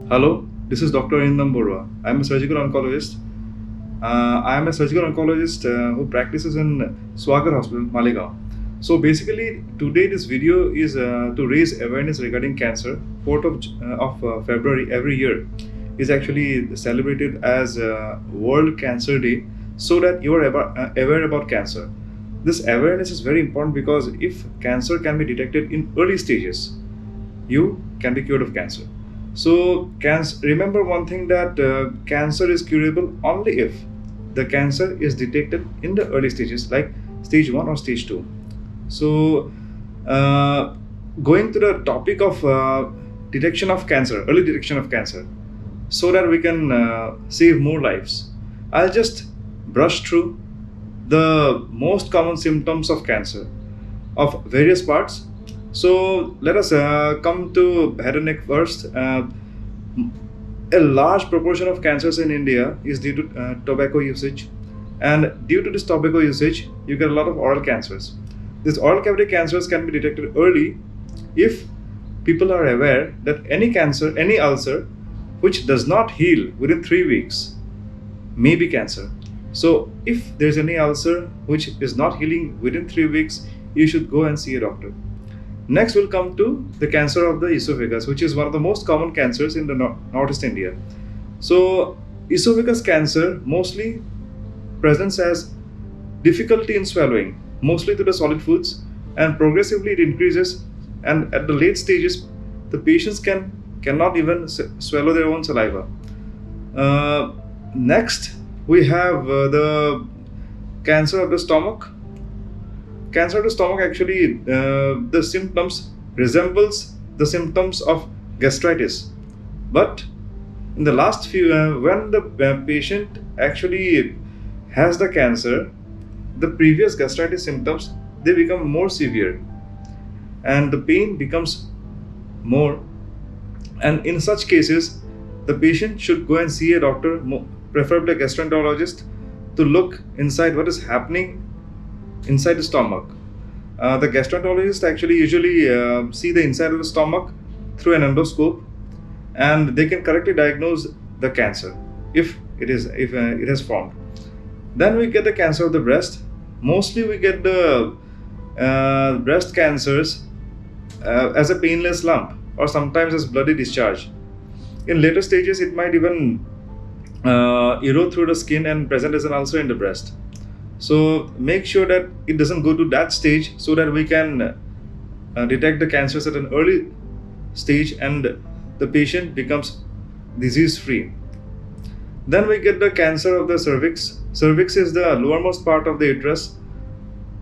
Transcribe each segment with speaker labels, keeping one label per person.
Speaker 1: Hello, this is Dr. Arindam Borua. I'm a surgical oncologist. I'm a surgical oncologist who practices in Swagar Hospital, Malegaon. So basically, today this video is to raise awareness regarding cancer. 4th of February every year is actually celebrated as World Cancer Day, so that you are aware about cancer. This awareness is very important because if cancer can be detected in early stages, you can be cured of cancer. So, remember one thing that cancer is curable only if the cancer is detected in the early stages, like stage 1 or stage 2. So, uh, going to the topic of detection of cancer, early detection of cancer, so that we can save more lives, I'll just brush through the most common symptoms of cancer of various parts. So let us come to head and neck first. A large proportion of cancers in India is due to tobacco usage, and due to this tobacco usage, you get a lot of oral cancers. These oral cavity cancers can be detected early if people are aware that any cancer, any ulcer, which does not heal within 3 weeks, may be cancer. So, if there's any ulcer which is not healing within 3 weeks, you should go and see a doctor. Next, we'll come to the cancer of the esophagus, which is one of the most common cancers in the Northeast India. So, esophagus cancer mostly presents as difficulty in swallowing, mostly to the solid foods, and progressively it increases. And at the late stages, the patients cannot even swallow their own saliva. Next, we have the cancer of the stomach. Cancer of the stomach actually, the symptoms resembles the symptoms of gastritis, but in the last few, when the patient actually has the cancer, the previous gastritis symptoms, they become more severe, and the pain becomes more. And in such cases, the patient should go and see a doctor, preferably a gastroenterologist, to look inside what is happening inside the stomach. The gastroenterologist actually usually see the inside of the stomach through an endoscope, and they can correctly diagnose the cancer if it has formed. Then we get the cancer of the breast. Mostly we get the breast cancers as a painless lump or sometimes as bloody discharge. In later stages, it might even erode through the skin and present as an ulcer in the breast. So make sure that it doesn't go to that stage, so that we can detect the cancers at an early stage and the patient becomes disease free. Then we get the cancer of the cervix. Cervix is the lowermost part of the uterus.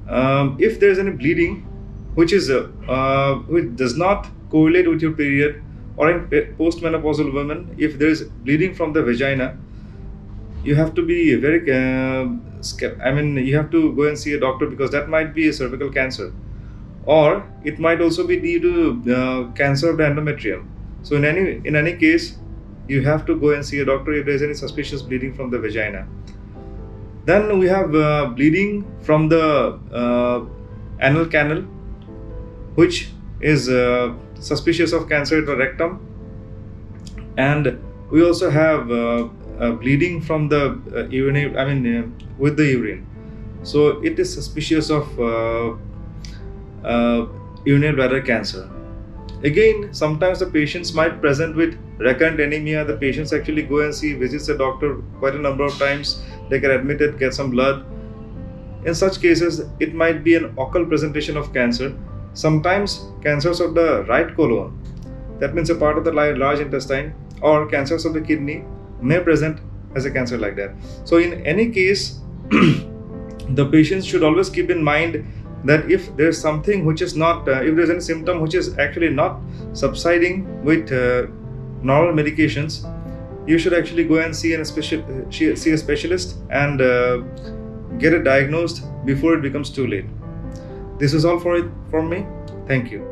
Speaker 1: If there is any bleeding which does not correlate with your period, or in postmenopausal women, if there is bleeding from the vagina, you have to be very you have to go and see a doctor, because that might be a cervical cancer, or it might also be due to cancer of the endometrium. So in any case, you have to go and see a doctor if there is any suspicious bleeding from the vagina. Then we have bleeding from the anal canal, which is suspicious of cancer at the rectum, and we also have bleeding from the with the urine. So it is suspicious of urinary bladder cancer. Again, sometimes the patients might present with recurrent anemia. The patients actually go and visits the doctor quite a number of times. They get admitted, get some blood. In such cases, it might be an occult presentation of cancer. Sometimes cancers of the right colon, that means a part of the large intestine, or cancers of the kidney may present as a cancer like that. So in any case, the patients should always keep in mind that if there's something which is not, if there's any symptom which is actually not subsiding with normal medications, you should actually go and see a specialist and get it diagnosed before it becomes too late. This is all from me. Thank you.